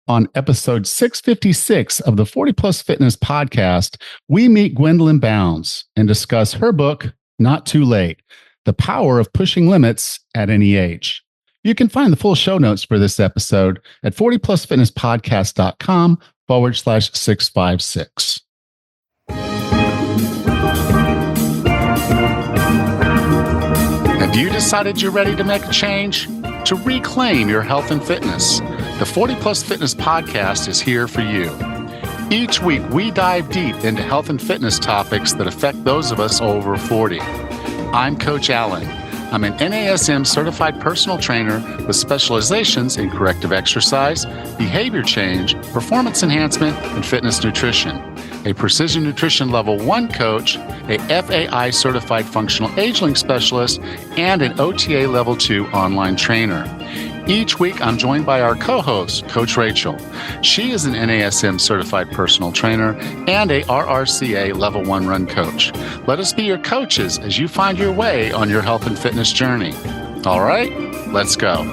On episode 656 of the 40 Plus Fitness podcast, we meet Gwendolyn Bounds and discuss her book, Not Too Late, The Power of Pushing Limits at Any Age. You can find the full show notes for this episode at 40plusfitnesspodcast.com/656. Have you decided you're ready to make a change? To reclaim your health and fitness? The 40 Plus Fitness podcast is here for you. Each week, we dive deep into health and fitness topics that affect those of us over 40. I'm Coach Allen. I'm an NASM certified personal trainer with specializations in corrective exercise, behavior change, performance enhancement, and fitness nutrition. A Precision Nutrition Level 1 coach, a FAI certified functional age-linked specialist, and an OTA Level 2 online trainer. Each week, I'm joined by our co-host, Coach Rachel. She is an NASM certified personal trainer and a RRCA Level 1 run coach. Let us be your coaches as you find your way on your health and fitness journey. All right, let's go.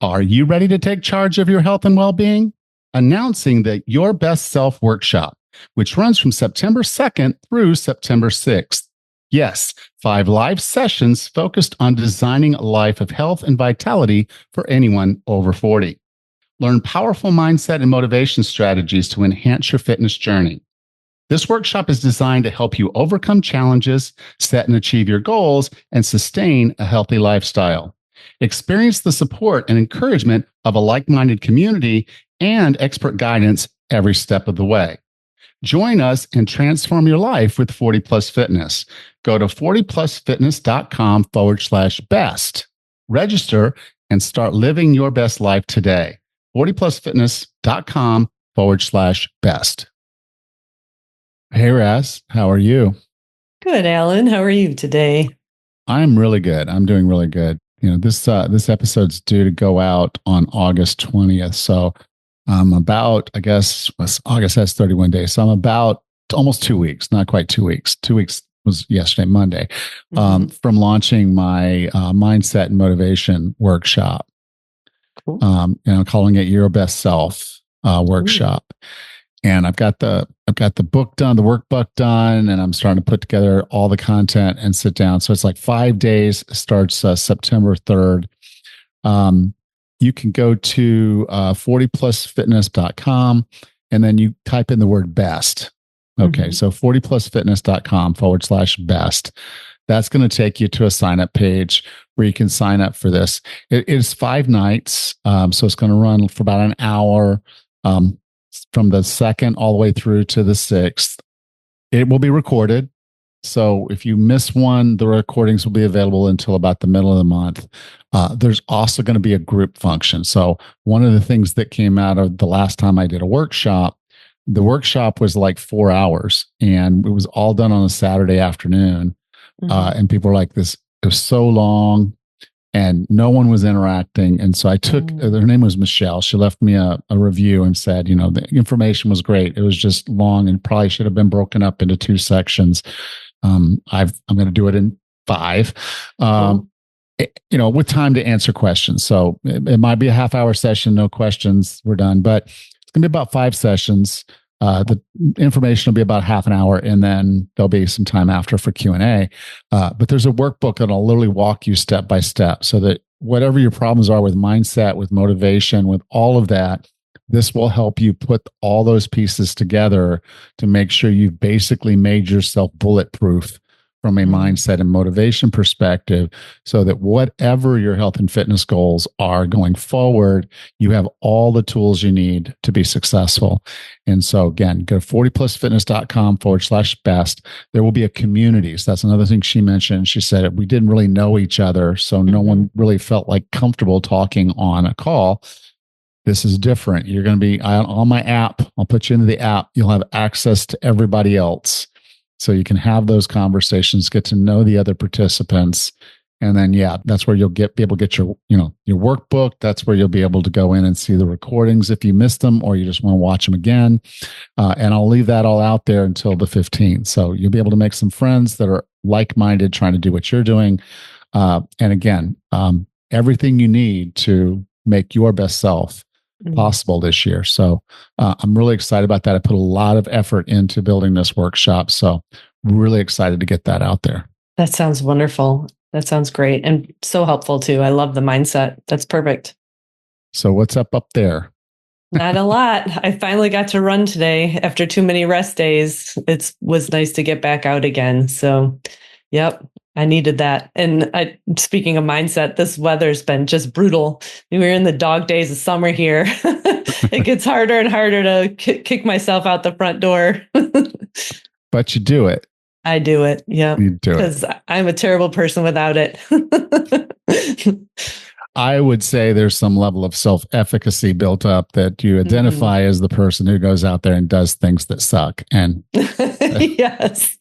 Are you ready to take charge of your health and well-being? Announcing the Your Best Self Workshop, which runs from September 2nd through September 6th. Yes, 5 live sessions focused on designing a life of health and vitality for anyone over 40. Learn powerful mindset and motivation strategies to enhance your fitness journey. This workshop is designed to help you overcome challenges, set and achieve your goals, and sustain a healthy lifestyle. Experience the support and encouragement of a like-minded community and expert guidance every step of the way. Join us and transform your life with 40 Plus Fitness. Go to 40plusfitness.com/best. Register and start living your best life today. 40plusfitness.com/best. Hey, Raz, how are you? Good, Alan. How are you today? I'm really good. I'm doing really good. You know, this episode's due to go out on August 20th. So August has 31 days. So I'm about almost 2 weeks, not quite 2 weeks. 2 weeks was yesterday, Monday, from launching my mindset and motivation workshop. Cool. Calling it Your Best Self workshop. And I've got the book done, the workbook done, and I'm starting to put together all the content and sit down. So it's like 5 days. Starts September 3rd. You can go to 40plusfitness.com and then you type in the word best. Okay, so 40plusfitness.com/best. That's going to take you to a sign up page where you can sign up for this. It is 5 nights. So it's going to run for about an hour from the 2nd all the way through to the 6th. It will be recorded. So if you miss one, the recordings will be available until about the middle of the month. There's also going to be a group function. So one of the things that came out of the last time I did a workshop, the workshop was like 4 hours and it was all done on a Saturday afternoon. And people were like, it was so long and no one was interacting. And so I took, her name was Michelle. She left me a review and said, the information was great. It was just long and probably should have been broken up into 2 sections. I'm going to do it in 5, with time to answer questions. So it might be a half-hour session, no questions, we're done. But it's going to be about 5 sessions. The information will be about half an hour, and then there'll be some time after for Q&A. But there's a workbook that'll literally walk you step by step so that whatever your problems are with mindset, with motivation, with all of that, this will help you put all those pieces together to make sure you've basically made yourself bulletproof from a mindset and motivation perspective, so that whatever your health and fitness goals are going forward, you have all the tools you need to be successful. And so again, go to 40plusfitness.com/best. There will be a community. So that's another thing she mentioned. She said we didn't really know each other, so no one really felt like comfortable talking on a call. This is different. You're going to be on my app. I'll put you into the app. You'll have access to everybody else. So you can have those conversations, get to know the other participants, And then, that's where you'll be able to get your workbook. That's where you'll be able to go in and see the recordings if you missed them or you just want to watch them again. And I'll leave that all out there until the 15th. So you'll be able to make some friends that are like-minded, trying to do what you're doing. And again, everything you need to make your best self possible this year. So I'm really excited about that. I put a lot of effort into building this workshop. So really excited to get that out there. That sounds wonderful. That sounds great and so helpful too. I love the mindset. That's perfect. So what's up there? Not a lot. I finally got to run today after too many rest days. It was nice to get back out again. So, yep, I needed that. And speaking of mindset, this weather's been just brutal. We're in the dog days of summer here. It gets harder and harder to kick myself out the front door. But you do it. I do it. Yeah. You do it. Because I'm a terrible person without it. I would say there's some level of self-efficacy built up that you identify as the person who goes out there and does things that suck. And yes.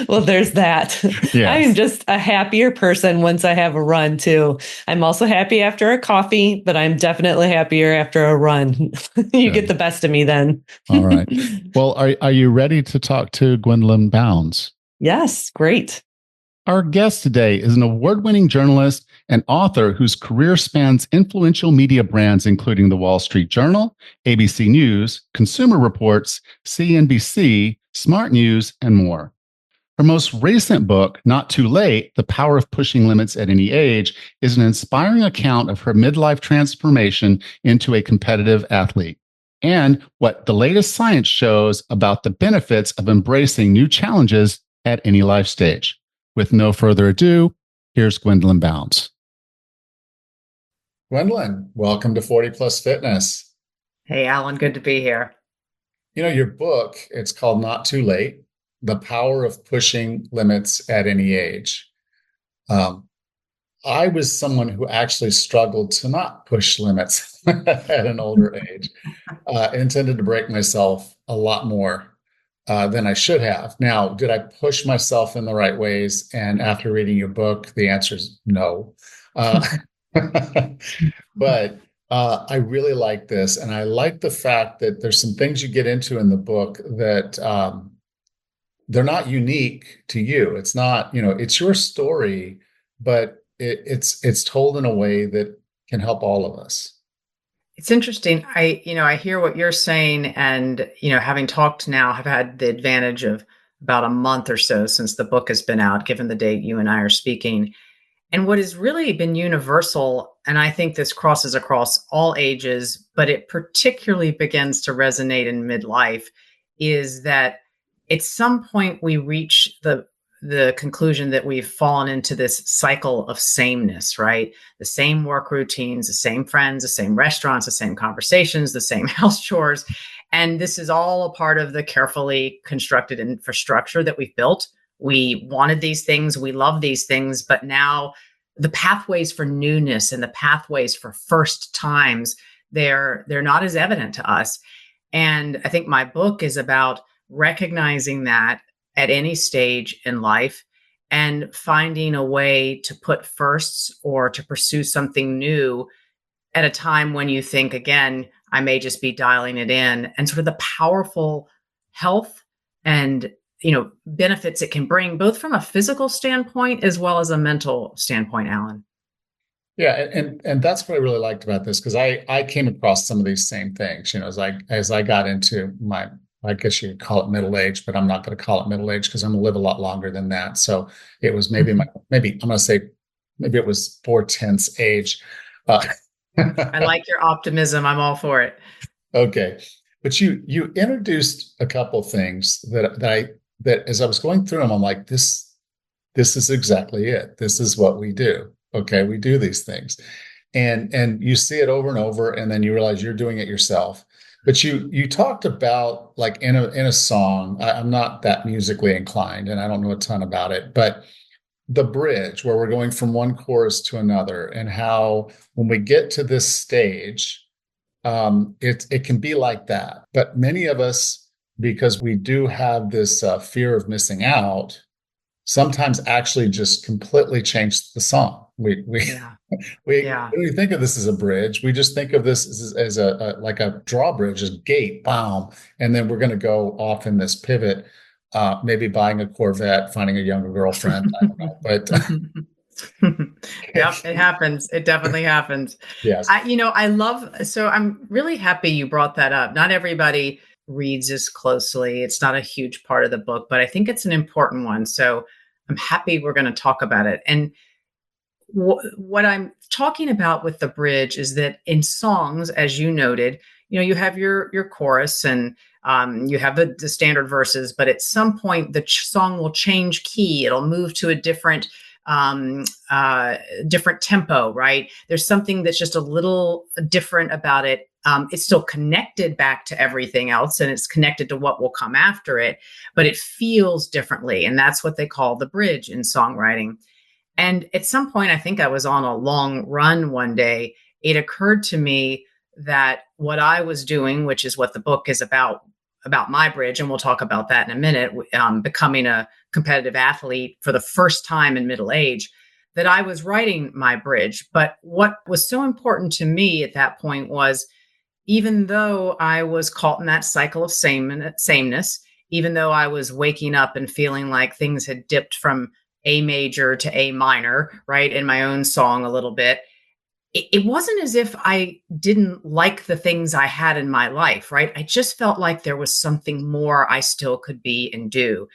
Well, there's that. Yes. I am just a happier person once I have a run too. I'm also happy after a coffee, but I'm definitely happier after a run. You get the best of me then. All right. Well, are you ready to talk to Gwendolyn Bounds? Yes. Great. Our guest today is an award-winning journalist and author whose career spans influential media brands, including the Wall Street Journal, ABC News, Consumer Reports, CNBC, Smart News, and more. Her most recent book, Not Too Late, The Power of Pushing Limits at Any Age, is an inspiring account of her midlife transformation into a competitive athlete and what the latest science shows about the benefits of embracing new challenges at any life stage. With no further ado, here's Gwendolyn Bounds. Gwendolyn, welcome to 40 Plus Fitness. Hey, Alan, good to be here. You know, your book, it's called Not Too Late, The Power of Pushing Limits at Any Age. I was someone who actually struggled to not push limits at an older age. Intended to break myself a lot more than I should have. Now, did I push myself in the right ways? And after reading your book, the answer is no. But I really like this. And I like the fact that there's some things you get into in the book that they're not unique to you. It's not, it's your story, but it's told in a way that can help all of us. It's interesting. I hear what you're saying, and having talked now, I've had the advantage of about a month or so since the book has been out, given the date you and I are speaking. And what has really been universal, and I think this crosses across all ages, but it particularly begins to resonate in midlife, is that at some point we reach the conclusion that we've fallen into this cycle of sameness, right? The same work routines, the same friends, the same restaurants, the same conversations, the same house chores. And this is all a part of the carefully constructed infrastructure that we've built. We wanted these things, we love these things, but now the pathways for newness and the pathways for first times, they're not as evident to us. And I think my book is about recognizing that at any stage in life and finding a way to put firsts or to pursue something new at a time when you think, again, I may just be dialing it in, and sort of the powerful health and benefits it can bring, both from a physical standpoint as well as a mental standpoint, Alan. Yeah, and that's what I really liked about this, because I came across some of these same things, as I got into my, I guess you could call it middle age, but I'm not going to call it middle age because I'm going to live a lot longer than that. So it was maybe I'm going to say maybe it was 4/10 age. I like your optimism. I'm all for it. Okay, but you introduced a couple of things that as I was going through them, I'm like, this is exactly it. This is what we do. Okay, we do these things, and you see it over and over, and then you realize you're doing it yourself. But you talked about, like, in a song, I'm not that musically inclined and I don't know a ton about it, but the bridge where we're going from one chorus to another, and how when we get to this stage, it can be like that. But many of us, because we do have this fear of missing out, sometimes actually just completely change the song. Yeah. We Yeah. when we think of this as a bridge, we just think of this as a like a drawbridge, as gate, bam, and then we're going to go off in this pivot, maybe buying a Corvette, finding a younger girlfriend. I don't know, but Yep, it happens. It definitely happens. yes, I love, so I'm really happy you brought that up. Not everybody reads this closely. It's not a huge part of the book, but I think it's an important one. So I'm happy we're going to talk about it. And what I'm talking about with the bridge is that in songs, as you noted, you have your chorus and you have the standard verses, but at some point the song will change key. It'll move to a um, different tempo, right? There's something that's just a little different about it. It's still connected back to everything else, and it's connected to what will come after it, but it feels differently, and that's what they call the bridge in songwriting. And at some point, I think I was on a long run one day, it occurred to me that what I was doing, which is what the book is about my bridge, and we'll talk about that in a minute, becoming a competitive athlete for the first time in middle age, that I was writing my bridge. But what was so important to me at that point was, even though I was caught in that cycle of sameness, even though I was waking up and feeling like things had dipped from A major to A minor, right, in my own song a little bit, it wasn't as if I didn't like the things I had in my life, right? I just felt like there was something more I still could be and do.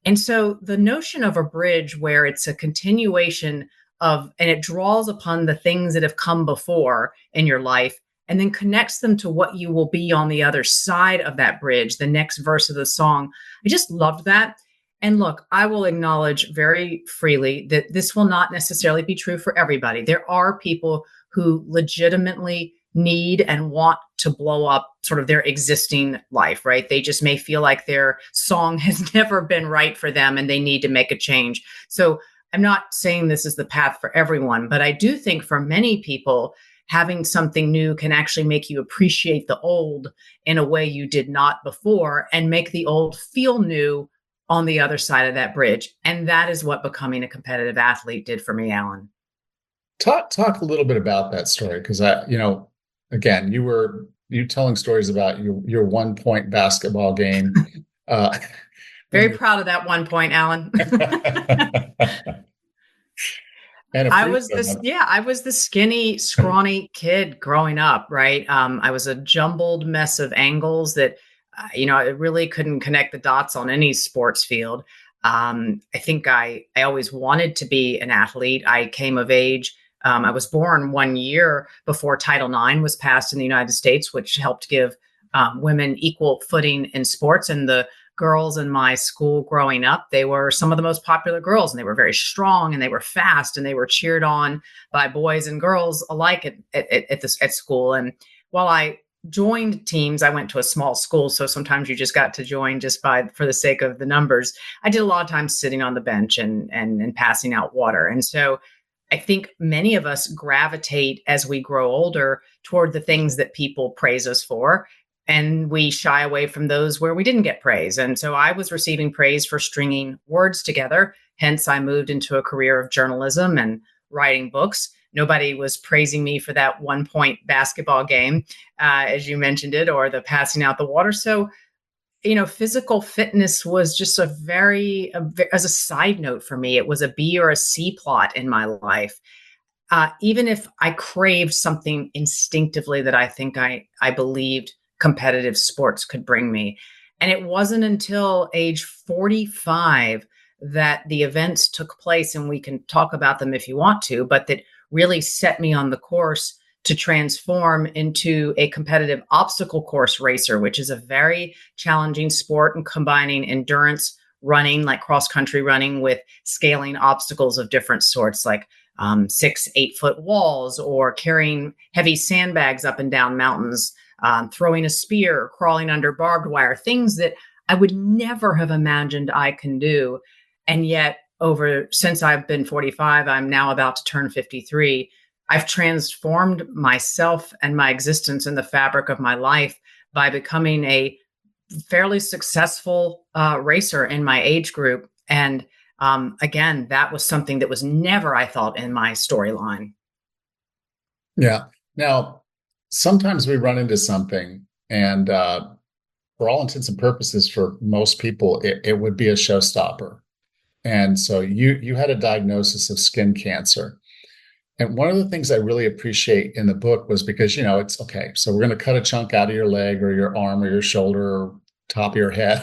And so the notion of a bridge where it's a continuation of, and it draws upon the things that have come before in your life and then connects them to what you will be on the other side of that bridge, the next verse of the song. I just loved that. And look, I will acknowledge very freely that this will not necessarily be true for everybody. There are people who legitimately need and want to blow up sort of their existing life, right? They just may feel like their song has never been right for them and they need to make a change. So I'm not saying this is the path for everyone, but I do think for many people, having something new can actually make you appreciate the old in a way you did not before and make the old feel new on the other side of that bridge. And that is what becoming a competitive athlete did for me, Alan. talk a little bit about that story, because again, you telling stories about your 1 point basketball game. Uh, Very when proud of that 1 point, Alan. and a I free was throw. I was the skinny, scrawny kid growing up, right? I was a jumbled mess of angles that, I really couldn't connect the dots on any sports field. I think I always wanted to be an athlete. I came of age. I was born 1 year before Title IX was passed in the United States, which helped give women equal footing in sports. And the girls in my school growing up, they were some of the most popular girls, and they were very strong and they were fast and they were cheered on by boys and girls alike at school. And while I joined teams, I went to a small school, so sometimes you just got to join just for the sake of the numbers. I did a lot of times sitting on the bench and passing out water. And so I think many of us gravitate as we grow older toward the things that people praise us for. And we shy away from those where we didn't get praise. And so I was receiving praise for stringing words together. Hence, I moved into a career of journalism and writing books. Nobody was praising me for that 1 point basketball game, as you mentioned it, or the passing out the water. So, physical fitness was just as a side note for me, it was a B or a C plot in my life. Even if I craved something instinctively that I think I believed competitive sports could bring me. And it wasn't until age 45 that the events took place, and we can talk about them if you want to, but that really set me on the course to transform into a competitive obstacle course racer, which is a very challenging sport and combining endurance running, like cross country running, with scaling obstacles of different sorts, like 6, 8 foot walls, or carrying heavy sandbags up and down mountains, throwing a spear, crawling under barbed wire, things that I would never have imagined I can do. And yet, since I've been 45, I'm now about to turn 53. I've transformed myself and my existence in the fabric of my life by becoming a fairly successful racer in my age group. And Again, that was something that was never, I thought, in my storyline. Yeah. Now, sometimes we run into something, and for all intents and purposes, for most people, it would be a showstopper. And so you had a diagnosis of skin cancer. And one of the things I really appreciate in the book was because, it's okay. So we're going to cut a chunk out of your leg or your arm or your shoulder or top of your head,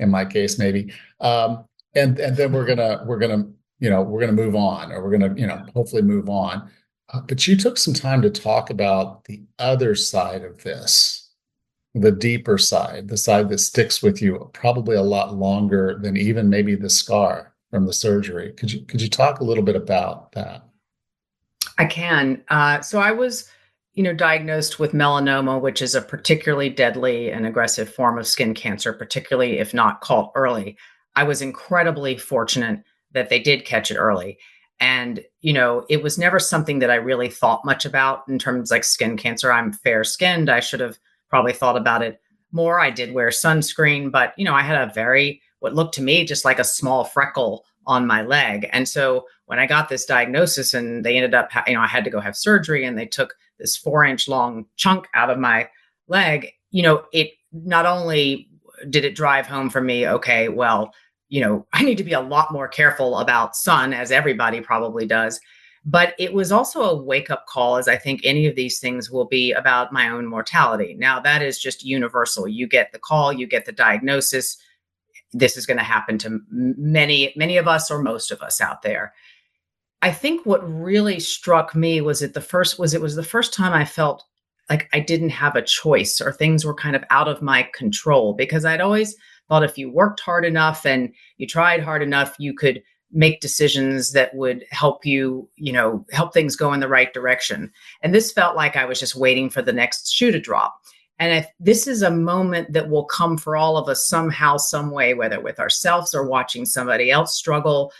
in my case, maybe. And then we're gonna move on, or we're gonna, hopefully move on. But you took some time to talk about the other side of this, the deeper side, the side that sticks with you probably a lot longer than even maybe the scar from the surgery. Could you talk a little bit about that? I can. So I was, diagnosed with melanoma, which is a particularly deadly and aggressive form of skin cancer, particularly if not caught early. I was incredibly fortunate that they did catch it early. And, it was never something that I really thought much about in terms like skin cancer. I'm fair skinned. I should have probably thought about it more. I did wear sunscreen, but, I had what looked to me just like a small freckle on my leg. And so when I got this diagnosis and they ended up, I had to go have surgery, and they took this 4-inch long chunk out of my leg, it not only did it drive home for me, okay, well, I need to be a lot more careful about sun, as everybody probably does. But it was also a wake up call, as I think any of these things will be, about my own mortality. Now, that is just universal. You get the call, you get the diagnosis. This is going to happen to many, many of us, or most of us out there. I think what really struck me was it was the first time I felt like I didn't have a choice, or things were kind of out of my control, because I'd always thought if you worked hard enough and you tried hard enough, you could make decisions that would help you, help things go in the right direction. And this felt like I was just waiting for the next shoe to drop. And if this is a moment that will come for all of us somehow, some way, whether with ourselves or watching somebody else struggle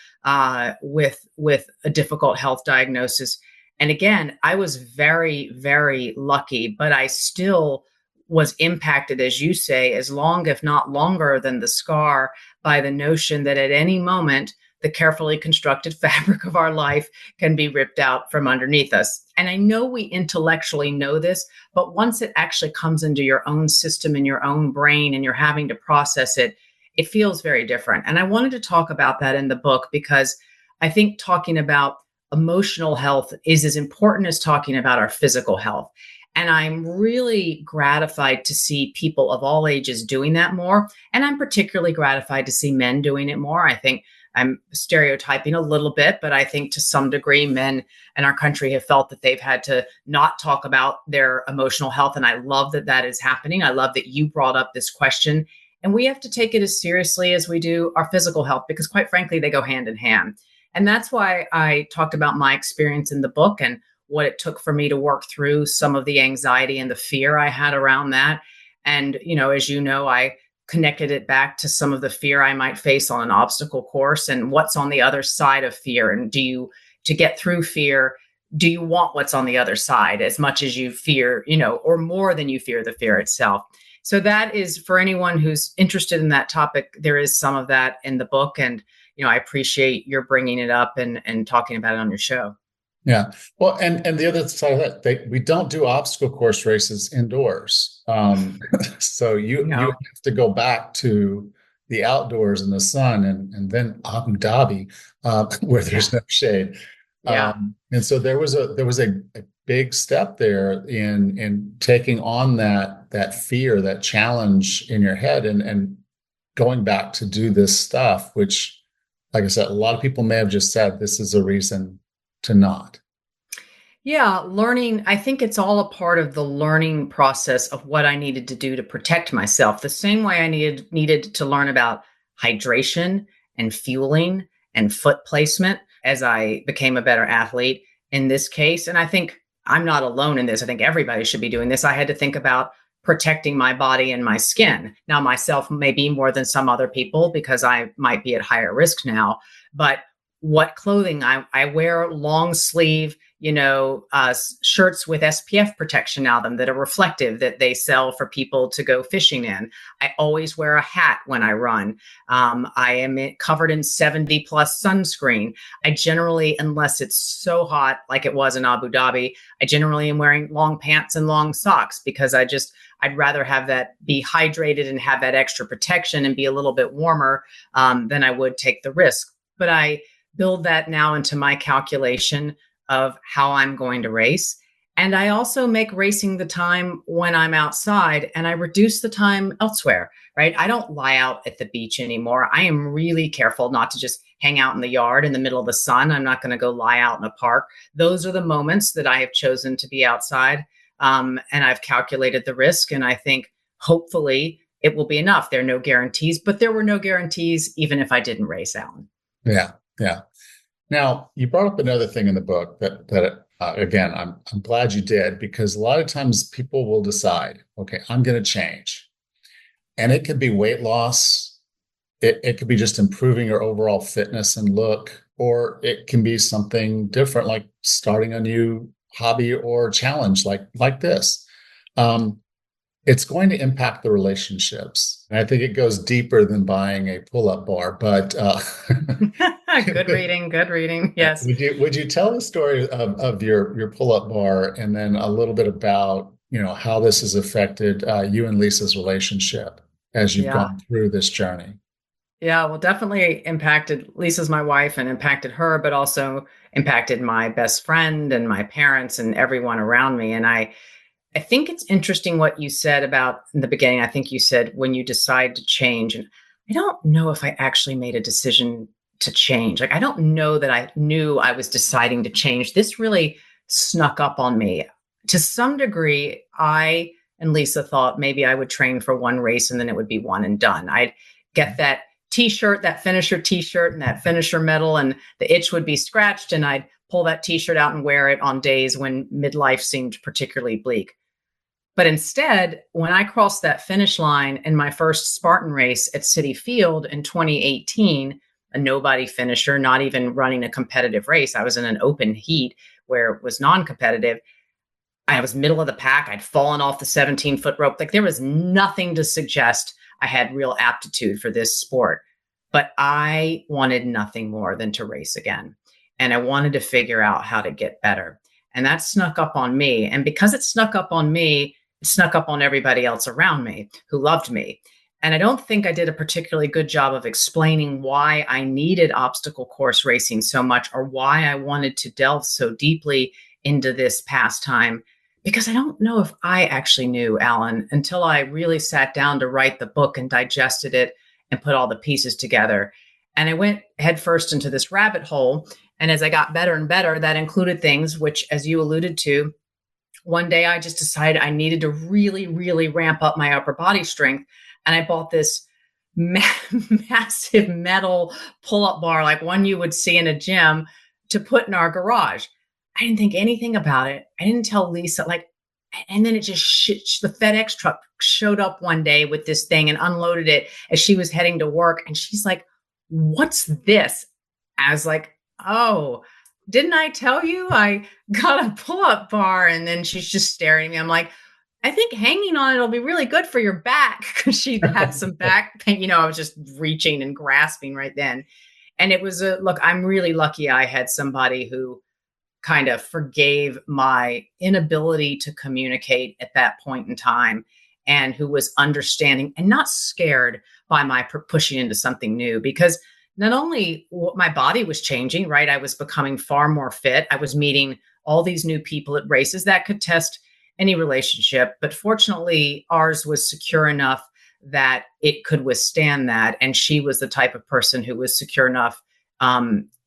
with a difficult health diagnosis. And again, I was very, very lucky, but I still was impacted, as you say, as long, if not longer than the scar, by the notion that at any moment, the carefully constructed fabric of our life can be ripped out from underneath us. And I know we intellectually know this, but once it actually comes into your own system, in your own brain, and you're having to process it, it feels very different. And I wanted to talk about that in the book, because I think talking about emotional health is as important as talking about our physical health. And I'm really gratified to see people of all ages doing that more. And I'm particularly gratified to see men doing it more. I think I'm stereotyping a little bit, but I think to some degree, men in our country have felt that they've had to not talk about their emotional health. And I love that that is happening. I love that you brought up this question. And we have to take it as seriously as we do our physical health, because quite frankly, they go hand in hand. And that's why I talked about my experience in the book and what it took for me to work through some of the anxiety and the fear I had around that. And, as you know, I connected it back to some of the fear I might face on an obstacle course, and what's on the other side of fear. And to get through fear, do you want what's on the other side as much as you fear, or more than you fear the fear itself? So that is, for anyone who's interested in that topic, there is some of that in the book. And, I appreciate your bringing it up and talking about it on your show. Yeah. Well, and the other side of that, we don't do obstacle course races indoors. So you have to go back to the outdoors in the sun, and then Abu Dhabi, where there's no shade. Yeah. And so there was a big step there in taking on that fear, that challenge in your head, and going back to do this stuff, which, like I said, a lot of people may have just said this is a reason to not. Yeah, learning, I think it's all a part of the learning process of what I needed to do to protect myself. The same way I needed to learn about hydration and fueling and foot placement as I became a better athlete in this case. And I think I'm not alone in this. I think everybody should be doing this. I had to think about protecting my body and my skin. Now, myself maybe more than some other people, because I might be at higher risk now, but what clothing I wear, long sleeve, shirts with SPF protection on them that are reflective, that they sell for people to go fishing in. I always wear a hat when I run. I am covered in 70 plus sunscreen. I generally, unless it's so hot like it was in Abu Dhabi, I generally am wearing long pants and long socks because I'd rather have that, be hydrated and have that extra protection and be a little bit warmer than I would take the risk. But I build that now into my calculation of how I'm going to race. And I also make racing the time when I'm outside, and I reduce the time elsewhere, right? I don't lie out at the beach anymore. I am really careful not to just hang out in the yard in the middle of the sun. I'm not going to go lie out in a park. Those are the moments that I have chosen to be outside. And I've calculated the risk. And I think hopefully it will be enough. There are no guarantees, but there were no guarantees even if I didn't race, Alan. Yeah. Yeah. Now, you brought up another thing in the book that again, I'm glad you did, because a lot of times people will decide, okay, I'm going to change. And it could be weight loss. It could be just improving your overall fitness and look, or it can be something different, like starting a new hobby or challenge like this. It's going to impact the relationships. And I think it goes deeper than buying a pull-up bar, but Good reading. Yes. Would you tell the story of your pull-up bar, and then a little bit about, how this has affected you and Lisa's relationship as you've gone through this journey? Yeah, well, definitely impacted. Lisa's my wife, and impacted her, but also impacted my best friend and my parents and everyone around me. And I think it's interesting what you said about in the beginning. I think you said when you decide to change, and I don't know if I actually made a decision to change. Like, I don't know that I knew I was deciding to change. This really snuck up on me. To some degree, I and Lisa thought maybe I would train for one race and then it would be one and done. I'd get that t-shirt, that finisher t-shirt and that finisher medal, and the itch would be scratched, and I'd pull that t-shirt out and wear it on days when midlife seemed particularly bleak. But instead, when I crossed that finish line in my first Spartan race at Citi Field in 2018, a nobody finisher, not even running a competitive race, I was in an open heat where it was non-competitive. I was middle of the pack. I'd fallen off the 17-foot rope. Like, there was nothing to suggest I had real aptitude for this sport. But I wanted nothing more than to race again. And I wanted to figure out how to get better. And that snuck up on me. And because it snuck up on me, it snuck up on everybody else around me who loved me. And I don't think I did a particularly good job of explaining why I needed obstacle course racing so much, or why I wanted to delve so deeply into this pastime, because I don't know if I actually knew, Alan, until I really sat down to write the book and digested it and put all the pieces together. And I went headfirst into this rabbit hole. And as I got better and better, that included things which, as you alluded to, one day I just decided I needed to really, really ramp up my upper body strength. And I bought this massive metal pull-up bar, like one you would see in a gym, to put in our garage. I didn't think anything about it. I didn't tell Lisa, and then it just, the FedEx truck showed up one day with this thing and unloaded it as she was heading to work. And she's like, "What's this?" I was like, "Oh, didn't I tell you I got a pull-up bar?" And then she's just staring at me. I'm like, "I think hanging on it will be really good for your back," because she had some back pain. I was just reaching and grasping right then. And it was look, I'm really lucky I had somebody who kind of forgave my inability to communicate at that point in time, and who was understanding and not scared by my pushing into something new. Because not only my body was changing, right? I was becoming far more fit. I was meeting all these new people at races that could test any relationship. But fortunately, ours was secure enough that it could withstand that. And she was the type of person who was secure enough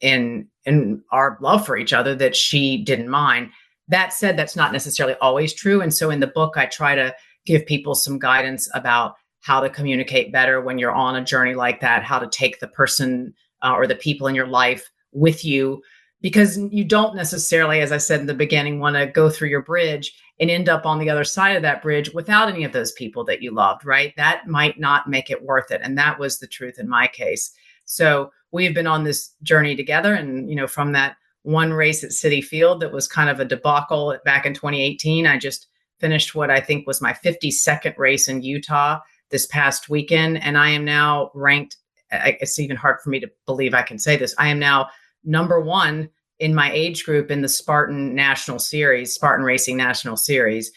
in our love for each other that she didn't mind. That said, that's not necessarily always true. And so in the book, I try to give people some guidance about how to communicate better when you're on a journey like that, how to take the person or the people in your life with you because you don't necessarily, as I said in the beginning, want to go through your bridge and end up on the other side of that bridge without any of those people that you loved, right? That might not make it worth it. And that was the truth in my case. So we've been on this journey together. And, from that one race at Citi Field that was kind of a debacle back in 2018, I just finished what I think was my 52nd race in Utah this past weekend. And I am now ranked, it's even hard for me to believe I can say this, I am now number one in my age group in the Spartan Racing National Series,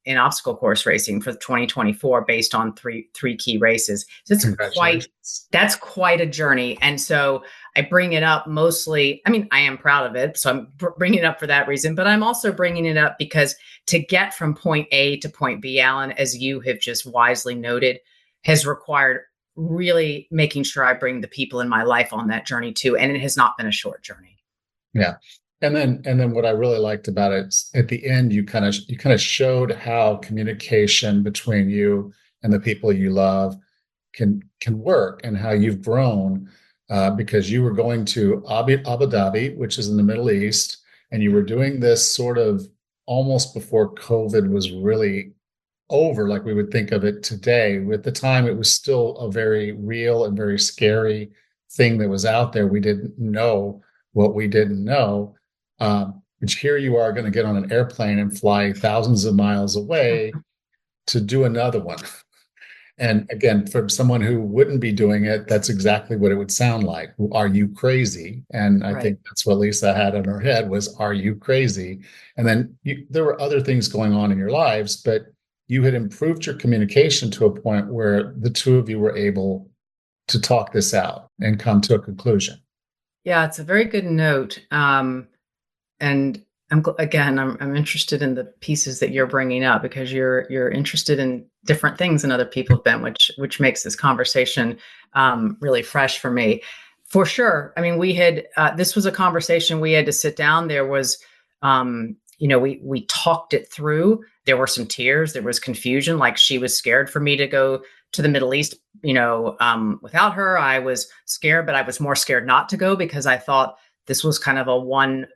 in obstacle course racing for 2024, based on three key races. So that's quite a journey. And so I bring it up mostly, I am proud of it, so I'm bringing it up for that reason, but I'm also bringing it up because to get from point A to point B, Alan, as you have just wisely noted, has required really making sure I bring the people in my life on that journey too. And it has not been a short journey. Yeah. And then what I really liked about it is at the end, you kind of showed how communication between you and the people you love can work, and how you've grown, because you were going to Abu Dhabi, which is in the Middle East, and you were doing this sort of almost before COVID was really over, like we would think of it today. At the time, it was still a very real and very scary thing that was out there. We didn't know what we didn't know. Which here you are going to get on an airplane and fly thousands of miles away to do another one. And again, for someone who wouldn't be doing it, that's exactly what it would sound like. Are you crazy? And I think that's what Lisa had in her head was, are you crazy? And then there were other things going on in your lives, but you had improved your communication to a point where the two of you were able to talk this out and come to a conclusion. Yeah, it's a very good note. And I'm interested in the pieces that you're bringing up, because you're interested in different things than other people have been, which makes this conversation really fresh for me. For sure. We had this was a conversation we had to sit down. There was, we talked it through. There were some tears. There was confusion. Like, she was scared for me to go to the Middle East, without her. I was scared, but I was more scared not to go, because I thought this was kind of a one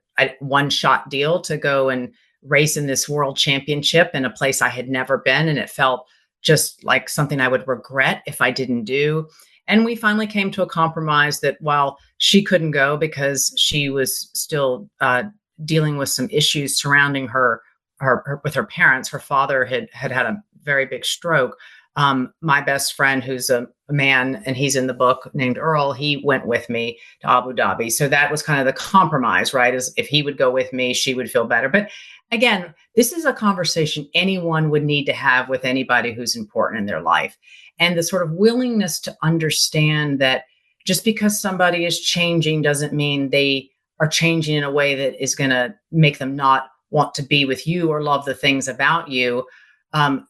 shot deal to go and race in this world championship in a place I had never been. And it felt just like something I would regret if I didn't do. And we finally came to a compromise that while she couldn't go because she was still dealing with some issues surrounding her with her parents, her father had a very big stroke. My best friend, who's a man, and he's in the book, named Earl, he went with me to Abu Dhabi. So that was kind of the compromise, right? As if he would go with me, she would feel better. But again, this is a conversation anyone would need to have with anybody who's important in their life. And the sort of willingness to understand that just because somebody is changing doesn't mean they are changing in a way that is going to make them not want to be with you or love the things about you.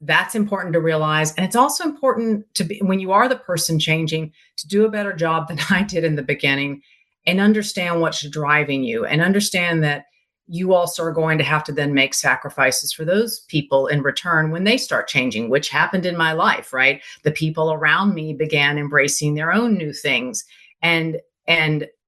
That's important to realize. And it's also important to be, when you are the person changing, to do a better job than I did in the beginning, and understand what's driving you, and understand that you also are going to have to then make sacrifices for those people in return when they start changing, which happened in my life, right? The people around me began embracing their own new things. And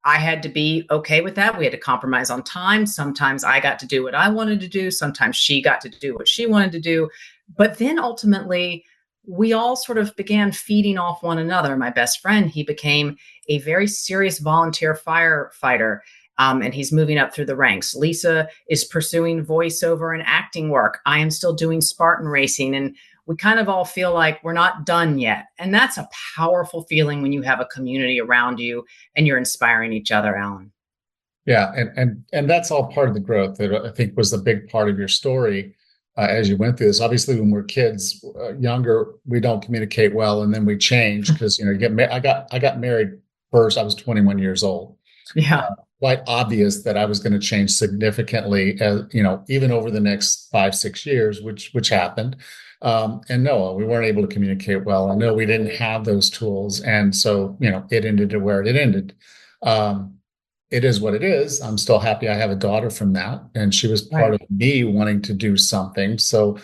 I had to be okay with that. We had to compromise on time. Sometimes I got to do what I wanted to do. Sometimes she got to do what she wanted to do. But then ultimately, we all sort of began feeding off one another. My best friend, he became a very serious volunteer firefighter, and he's moving up through the ranks. Lisa is pursuing voiceover and acting work. I am still doing Spartan racing, and we kind of all feel like we're not done yet. And that's a powerful feeling when you have a community around you and you're inspiring each other, Alan. Yeah, and that's all part of the growth that I think was a big part of your story. As you went through this, obviously, when we're kids, younger, we don't communicate well, and then we change because you get. I got married first. I was 21 years old. Yeah, quite obvious that I was going to change significantly, even over the next 5-6 years, which happened. And no, we weren't able to communicate well. I know we didn't have those tools, and so it ended to where it ended. It is what it is. I'm still happy I have a daughter from that. And she was part of me wanting to do something. So,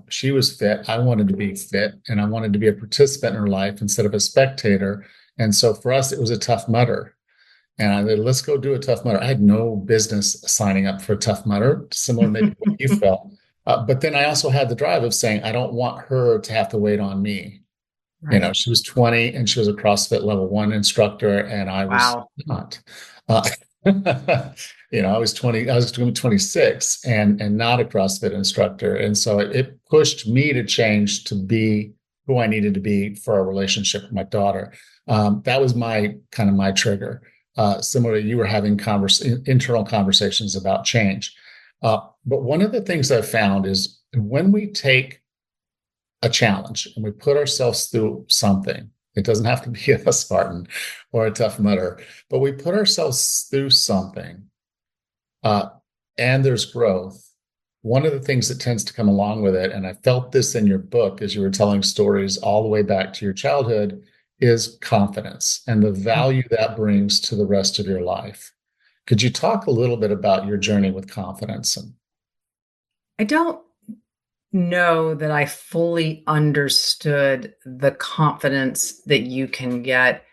she was fit. I wanted to be fit, and I wanted to be a participant in her life instead of a spectator. And so for us, it was a tough mutter. And I said, let's go do a Tough Mudder. I had no business signing up for a Tough Mudder, similar maybe to what you felt. But then I also had the drive of saying, I don't want her to have to wait on me. Right. She was 20 and she was a CrossFit level 1 instructor, and I was Wow. not. Uh, I was 20, I was going to be 26 and not a CrossFit instructor. And so it pushed me to change to be who I needed to be for a relationship with my daughter. That was my trigger. Similar to you were having internal conversations about change. But one of the things I've found is when we take a challenge and we put ourselves through something, it doesn't have to be a Spartan or a Tough Mudder, but we put ourselves through something and there's growth. One of the things that tends to come along with it, and I felt this in your book as you were telling stories all the way back to your childhood, is confidence and the value that brings to the rest of your life. Could you talk a little bit about your journey with confidence? I don't know that I fully understood the confidence that you can get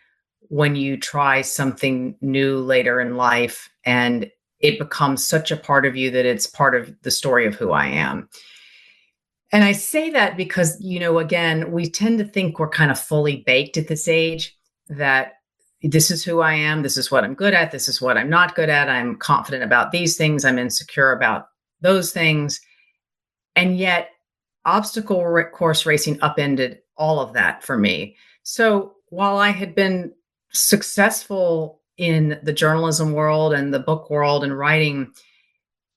when you try something new later in life and it becomes such a part of you that it's part of the story of who I am. And I say that because, again, we tend to think we're kind of fully baked at this age, that this is who I am. This is what I'm good at. This is what I'm not good at. I'm confident about these things. I'm insecure about those things. And yet, obstacle course racing upended all of that for me. So while I had been successful in the journalism world and the book world and writing,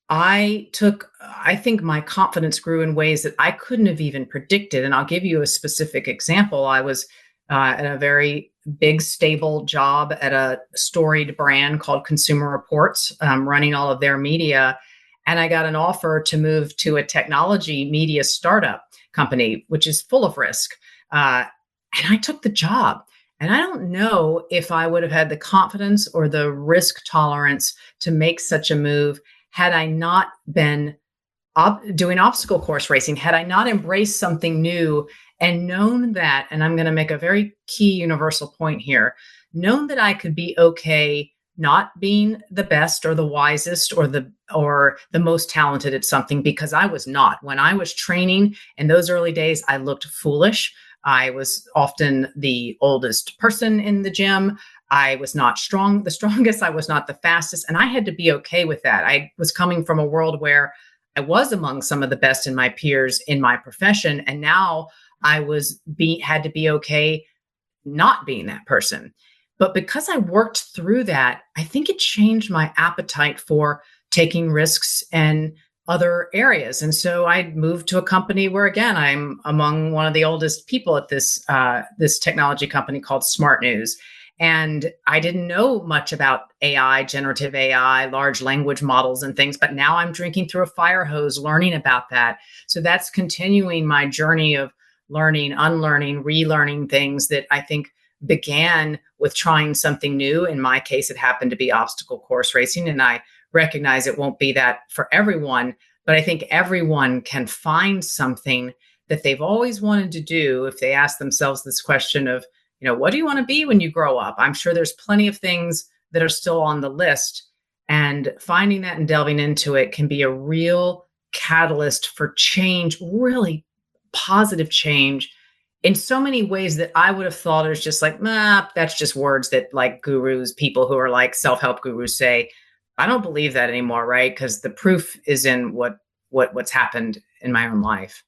I think my confidence grew in ways that I couldn't have even predicted. And I'll give you a specific example. I was at a very big, stable job at a storied brand called Consumer Reports, running all of their media. And I got an offer to move to a technology media startup company, which is full of risk. And I took the job. And I don't know if I would have had the confidence or the risk tolerance to make such a move had I not been doing obstacle course racing, had I not embraced something new and known that, and I'm going to make a very key universal point here, known that I could be okay not being the best or the wisest or the most talented at something, because I was not. When I was training in those early days, I looked foolish. I was often the oldest person in the gym. I was not the strongest. I was not the fastest. And I had to be okay with that. I was coming from a world where I was among some of the best in my peers in my profession. And now I had to be okay not being that person. But because I worked through that, I think it changed my appetite for taking risks and other areas. And so I moved to a company where, again, I'm among one of the oldest people at this technology company called Smart News. And I didn't know much about AI, generative AI, large language models and things, but now I'm drinking through a fire hose learning about that. So that's continuing my journey of learning, unlearning, relearning things that I think began with trying something new. In my case, it happened to be obstacle course racing. And I recognize it won't be that for everyone, but I think everyone can find something that they've always wanted to do if they ask themselves this question of, what do you want to be when you grow up? I'm sure there's plenty of things that are still on the list, and finding that and delving into it can be a real catalyst for change, really positive change in so many ways that I would have thought it was just like, that's just words that like gurus, people who are like self-help gurus say. I don't believe that anymore, right? Because the proof is in what's happened in my own life.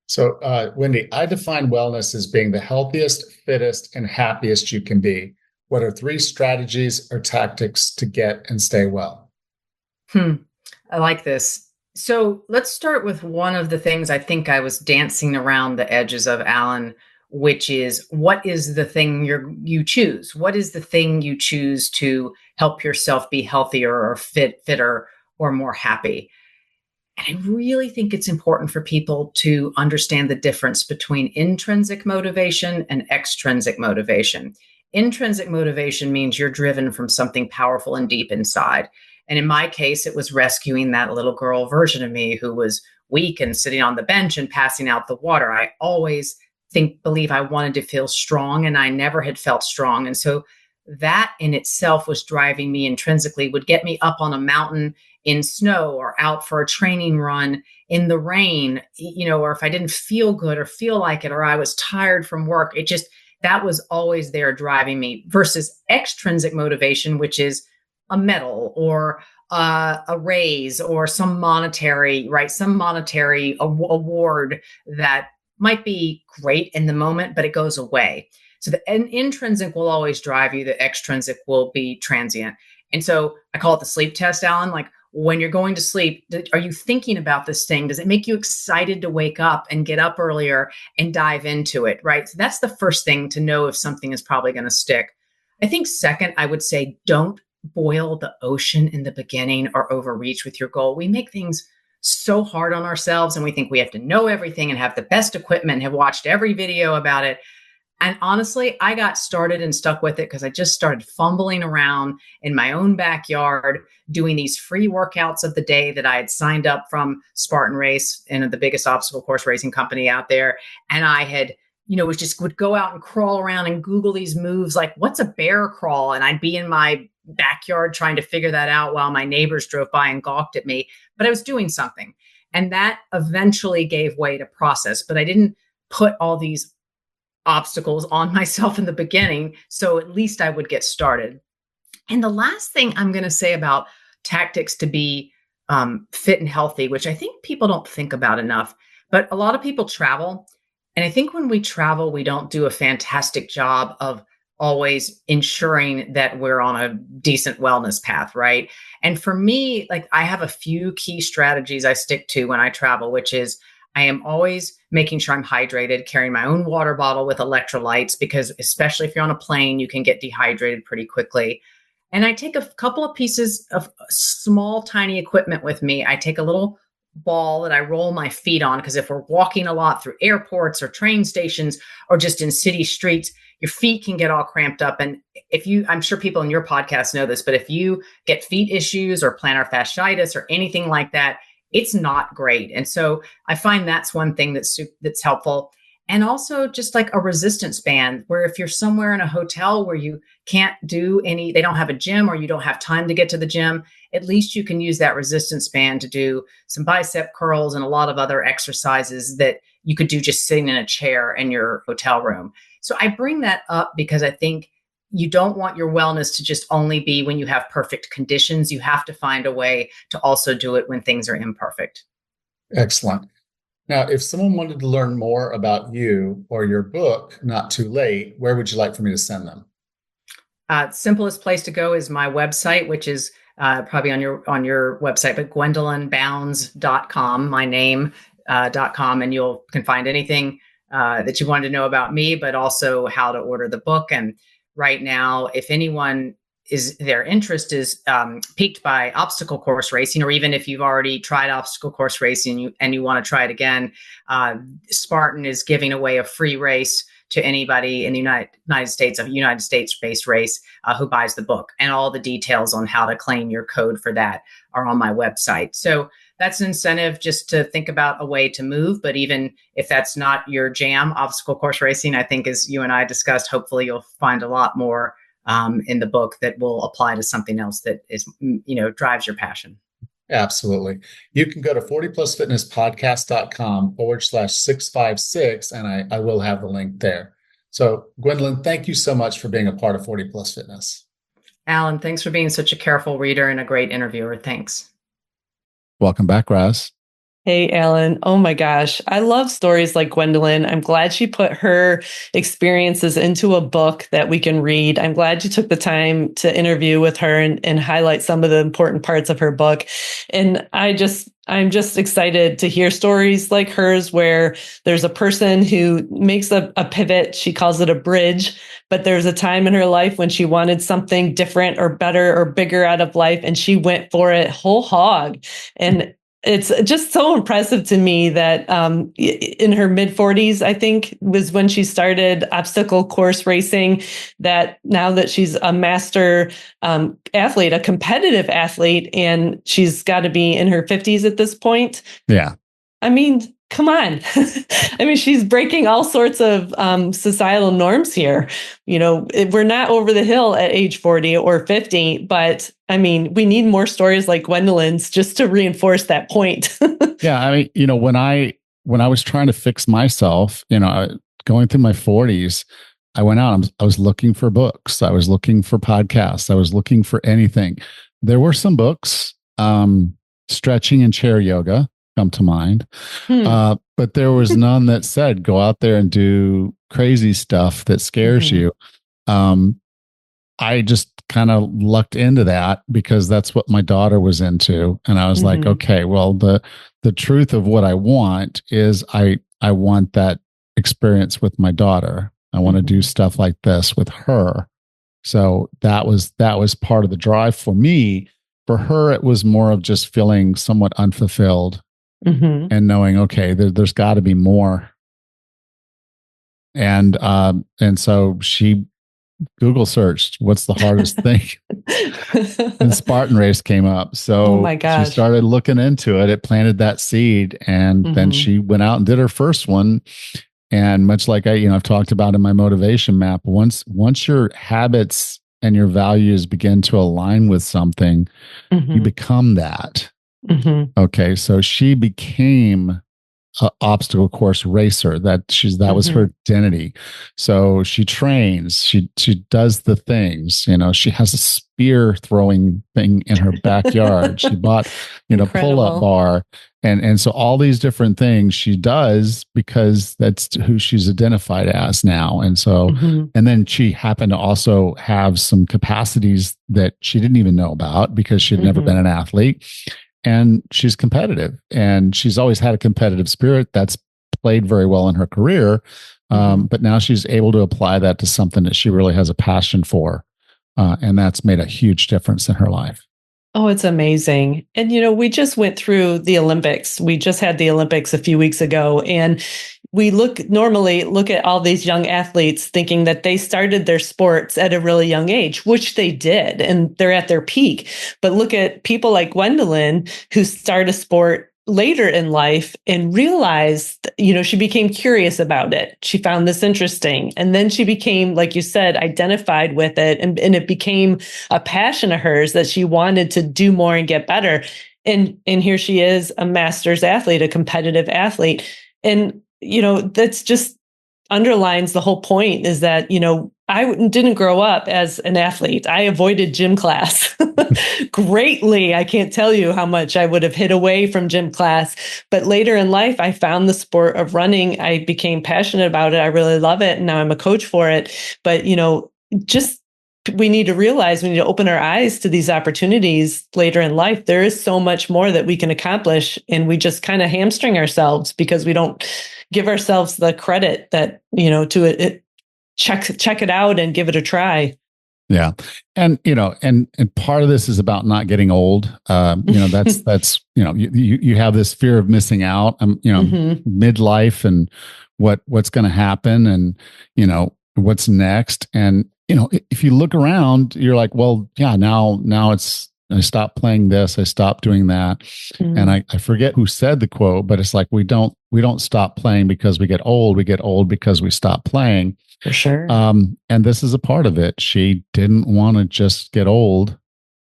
So, Wendy, I define wellness as being the healthiest, fittest, and happiest you can be. What are 3 strategies or tactics to get and stay well? I like this. So let's start with one of the things I think I was dancing around the edges of, Alan, which is, what is the thing you choose? What is the thing you choose to help yourself be healthier or fitter or more happy? And I really think it's important for people to understand the difference between intrinsic motivation and extrinsic motivation. Intrinsic motivation means you're driven from something powerful and deep inside. And in my case, it was rescuing that little girl version of me who was weak and sitting on the bench and passing out the water. I always believe I wanted to feel strong, and I never had felt strong. And so that in itself was driving me intrinsically, would get me up on a mountain in snow or out for a training run in the rain, or if I didn't feel good or feel like it, or I was tired from work, that was always there driving me versus extrinsic motivation, which is a medal or a raise or some monetary award that might be great in the moment, but it goes away. So the intrinsic will always drive you. The extrinsic will be transient. And so I call it the sleep test, Alan. Like when you're going to sleep, are you thinking about this thing? Does it make you excited to wake up and get up earlier and dive into it? Right. So that's the first thing to know if something is probably going to stick. I think second, I would say don't boil the ocean in the beginning or overreach with your goal. We make things so hard on ourselves and we think we have to know everything and have the best equipment and have watched every video about it. And honestly, I got started and stuck with it because I just started fumbling around in my own backyard doing these free workouts of the day that I had signed up from Spartan Race and the biggest obstacle course racing company out there. And I had, would go out and crawl around and Google these moves, like what's a bear crawl? And I'd be in my backyard trying to figure that out while my neighbors drove by and gawked at me, but I was doing something. And that eventually gave way to process, but I didn't put all these obstacles on myself in the beginning. So at least I would get started. And the last thing I'm going to say about tactics to be fit and healthy, which I think people don't think about enough, but a lot of people travel. And I think when we travel, we don't do a fantastic job of always ensuring that we're on a decent wellness path, right? And for me, like I have a few key strategies I stick to when I travel, which is I am always making sure I'm hydrated, carrying my own water bottle with electrolytes, because especially if you're on a plane, you can get dehydrated pretty quickly. And I take a couple of pieces of small, tiny equipment with me. I take a little ball that I roll my feet on, because if we're walking a lot through airports or train stations or just in city streets, your feet can get all cramped up. And I'm sure people in your podcast know this, but if you get feet issues or plantar fasciitis or anything like that, it's not great. And so I find that's one thing that's helpful. And also just like a resistance band, where if you're somewhere in a hotel where you can't they don't have a gym or you don't have time to get to the gym, at least you can use that resistance band to do some bicep curls and a lot of other exercises that you could do just sitting in a chair in your hotel room. So I bring that up because I think you don't want your wellness to just only be when you have perfect conditions. You have to find a way to also do it when things are imperfect. Excellent. Now, if someone wanted to learn more about you or your book, Not Too Late, where would you like for me to send them? Simplest place to go is my website, which is probably on your website, but gwendolynbounds.com, my name, .com, and you can find anything that you wanted to know about me, but also how to order the book. And right now, if anyone their interest is piqued by obstacle course racing, or even if you've already tried obstacle course racing and you want to try it again, Spartan is giving away a free race to anybody in the United States, a United States-based race, who buys the book. And all the details on how to claim your code for that are on my website. So that's an incentive just to think about a way to move. But even if that's not your jam, obstacle course racing, I think, as you and I discussed, hopefully you'll find a lot more in the book that will apply to something else that is, drives your passion. Absolutely. You can go to 40plusfitnesspodcast.com/656, and I will have the link there. So Gwendolyn, thank you so much for being a part of 40 Plus Fitness. Alan, thanks for being such a careful reader and a great interviewer. Thanks. Welcome back, Roz. Hey, Alan. Oh my gosh. I love stories like Gwendolyn. I'm glad she put her experiences into a book that we can read. I'm glad you took the time to interview with her and highlight some of the important parts of her book. And I'm just excited to hear stories like hers, where there's a person who makes a pivot. She calls it a bridge, but there's a time in her life when she wanted something different or better or bigger out of life, and she went for it whole hog. And it's just so impressive to me that in her mid-40s, I think, was when she started obstacle course racing, that now that she's a master athlete, a competitive athlete, and she's got to be in her 50s at this point. Yeah. I mean, come on. I mean, she's breaking all sorts of societal norms here. We're not over the hill at age 40 or 50, but I mean, we need more stories like Gwendolyn's just to reinforce that point. Yeah. I mean, when I was trying to fix myself, going through my 40s, I went out, I was looking for books. I was looking for podcasts. I was looking for anything. There were some books, stretching and chair yoga come to mind. But there was none that said, go out there and do crazy stuff that scares you. I just kind of lucked into that because that's what my daughter was into. And I was like, okay, well, the truth of what I want is I want that experience with my daughter. I want to do stuff like this with her. So that was part of the drive for me. For her, it was more of just feeling somewhat unfulfilled and knowing, okay, there's got to be more. And so she Google searched, what's the hardest thing? And Spartan race came up. So oh my gosh. She started looking into it. It planted that seed. And then she went out and did her first one. And much like I've talked about in my motivation map, once your habits and your values begin to align with something, you become that. Okay. So she became an obstacle course racer. That was her identity. So she trains, she does the things, she has a spear throwing thing in her backyard. She bought, pull-up bar. And so all these different things she does because that's who she's identified as now. And so, and then she happened to also have some capacities that she didn't even know about because she'd never been an athlete. And she's competitive, and she's always had a competitive spirit that's played very well in her career. But now she's able to apply that to something that she really has a passion for. And that's made a huge difference in her life. Oh, it's amazing. And, we just went through the Olympics. We just had the Olympics a few weeks ago, and we normally look at all these young athletes thinking that they started their sports at a really young age, which they did, and they're at their peak. But look at people like Gwendolyn, who start a sport later in life and realized, she became curious about it. She found this interesting. And then she became, like you said, identified with it. And it became a passion of hers that she wanted to do more and get better. And here she is, a master's athlete, a competitive athlete. And, that's just underlines the whole point is that, I didn't grow up as an athlete. I avoided gym class greatly. I can't tell you how much I would have hid away from gym class. But later in life, I found the sport of running. I became passionate about it. I really love it. And now I'm a coach for it. But, we need to realize we need to open our eyes to these opportunities later in life. There is so much more that we can accomplish. And we just kind of hamstring ourselves because we don't give ourselves the credit that, to it. Check it out and give it a try. Yeah. And, and part of this is about not getting old. That's, you have this fear of missing out, midlife and what's going to happen and, what's next. And, if you look around, you're like, well, yeah, now I stopped playing this. I stopped doing that. And I forget who said the quote, but it's like, we don't stop playing because we get old. We get old because we stop playing. For sure. And this is a part of it. She didn't want to just get old.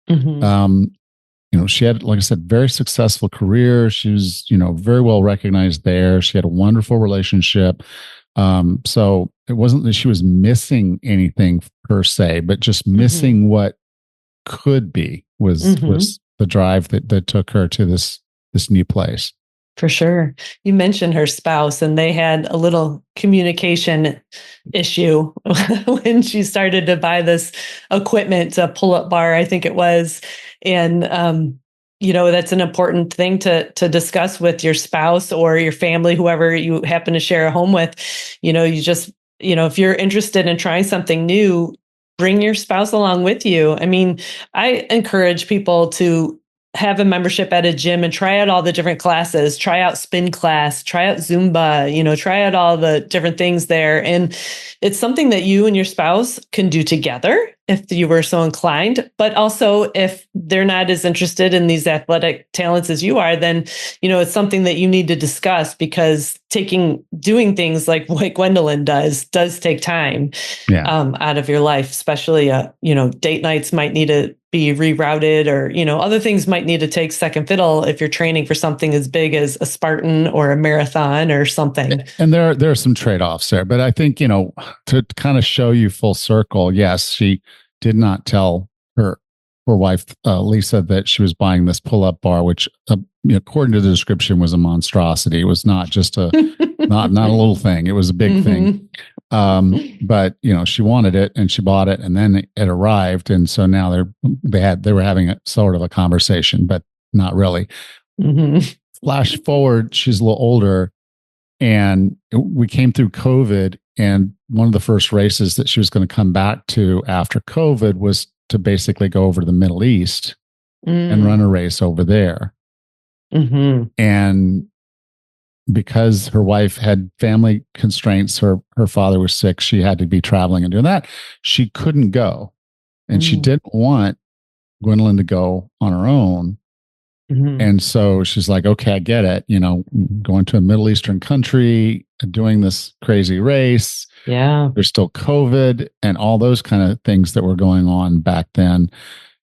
She had, like I said, very successful career. She was, very well recognized there. She had a wonderful relationship. So it wasn't that she was missing anything per se, but just missing what could be was the drive that took her to this new place. For sure. You mentioned her spouse, and they had a little communication issue when she started to buy this equipment, a pull-up bar, I think it was. And, that's an important thing to discuss with your spouse or your family, whoever you happen to share a home with. You just, if you're interested in trying something new, bring your spouse along with you. I mean, I encourage people to have a membership at a gym and try out all the different classes, try out spin class, try out Zumba, try out all the different things there. And it's something that you and your spouse can do together if you were so inclined. But also if they're not as interested in these athletic talents as you are, then, it's something that you need to discuss, because doing things like what Gwendolyn does take time out of your life, especially, date nights might need to be rerouted, or, other things might need to take second fiddle if you're training for something as big as a Spartan or a marathon or something. And there are some trade-offs there, but I think, to kind of show you full circle, yes, she did not tell her wife, Lisa, that she was buying this pull-up bar, which, according to the description, was a monstrosity. It was not just not a little thing. It was a big thing. But she wanted it and she bought it, and then it arrived. And so now they were having a sort of a conversation, but not really. Flash forward, she's a little older, and we came through COVID, and one of the first races that she was going to come back to after COVID was to basically go over to the Middle East and run a race over there. And because her wife had family constraints, her father was sick, she had to be traveling and doing that. She couldn't go. And she didn't want Gwendolyn to go on her own. And so she's like, okay, I get it. Going to a Middle Eastern country, doing this crazy race. Yeah. There's still COVID and all those kind of things that were going on back then.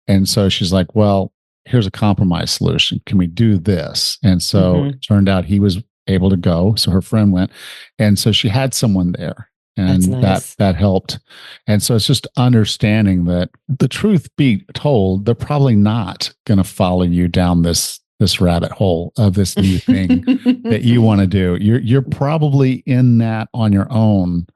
And so she's like, well, here's a compromise solution. Can we do this? And so it turned out he was able to go. So her friend went. And so she had someone there. And nice. that helped. And so it's just understanding that, the truth be told, they're probably not going to follow you down this rabbit hole of this new thing that you want to do. You're probably in that on your own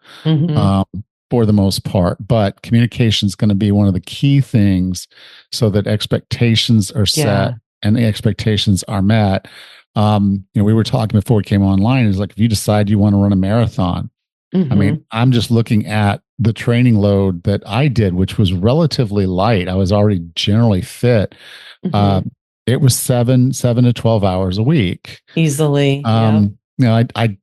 for the most part. But communication is going to be one of the key things, so that expectations are set and the expectations are met. We were talking before we came online. Is like, if you decide you want to run a marathon, I mean, I'm just looking at the training load that I did, which was relatively light. I was already generally fit. It was 7 to 12 hours a week. Easily. I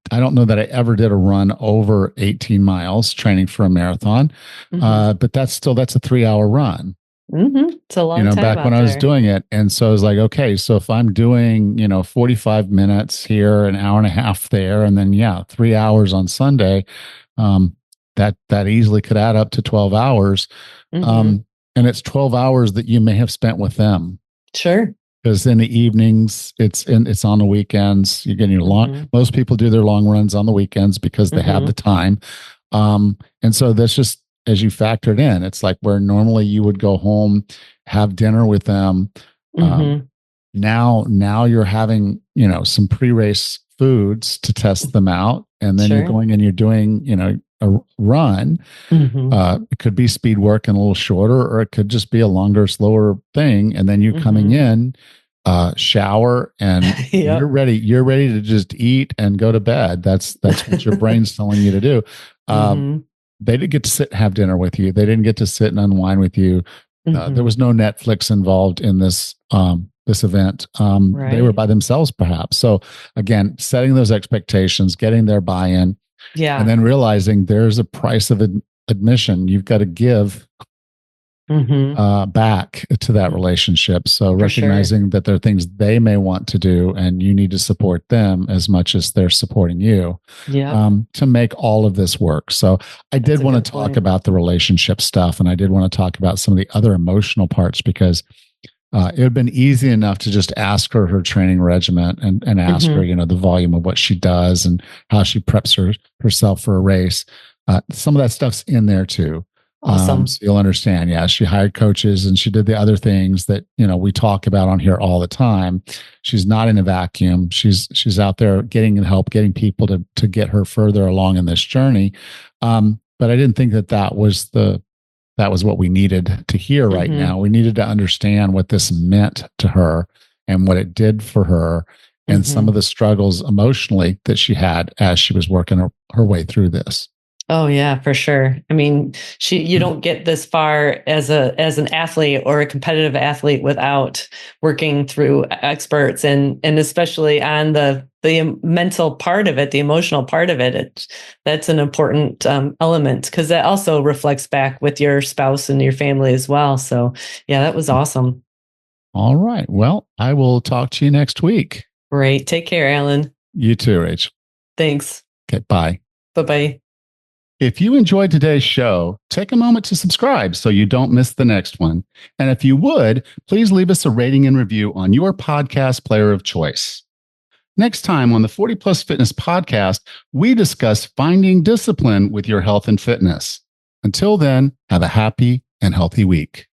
don't know that I ever did a run over 18 miles training for a marathon. But that's a 3-hour run. It's a long time back when I was doing it. And so I was like, okay, so if I'm doing, 45 minutes here, an hour and a half there, and then 3 hours on Sunday, that easily could add up to 12 hours. And it's 12 hours that you may have spent with them. Sure. Because in the evenings, it's on the weekends. You're getting most people do their long runs on the weekends because they have the time. And so that's just, as you factor it in, it's like where normally you would go home, have dinner with them. Now you're having, some pre-race foods to test them out. And then you're going and you're doing, a run. It could be speed work and a little shorter, or it could just be a longer, slower thing. And then you coming in, shower, and you're ready to just eat and go to bed. That's what your brain's telling you to do. They didn't get to sit and have dinner with you. They didn't get to sit and unwind with you. There was no Netflix involved in this event. They were by themselves, perhaps. So again, setting those expectations, getting their buy-in, and then realizing there's a price of admission. You've got to give back to that relationship. So recognizing that there are things they may want to do, and you need to support them as much as they're supporting you to make all of this work. So I did want to talk about the relationship stuff, and I did want to talk about some of the other emotional parts, because it would have been easy enough to just ask her training regimen and ask her, the volume of what she does and how she preps herself for a race. Some of that stuff's in there too. Awesome. So you'll understand. Yeah, she hired coaches and she did the other things that we talk about on here all the time. She's not in a vacuum. She's out there getting help, getting people to get her further along in this journey. But I didn't think that was what we needed to hear right now. We needed to understand what this meant to her and what it did for her, and some of the struggles emotionally that she had as she was working her way through this. Oh yeah, for sure. I mean, you don't get this far as an athlete or a competitive athlete without working through experts, and especially on the mental part of it, the emotional part of it. That's an important element, because that also reflects back with your spouse and your family as well. So yeah, that was awesome. All right. Well, I will talk to you next week. Great. Take care, Alan. You too, Rach. Thanks. Okay. Bye. Bye-bye. If you enjoyed today's show, take a moment to subscribe so you don't miss the next one. And if you would, please leave us a rating and review on your podcast player of choice. Next time on the 40 Plus Fitness podcast, we discuss finding discipline with your health and fitness. Until then, have a happy and healthy week.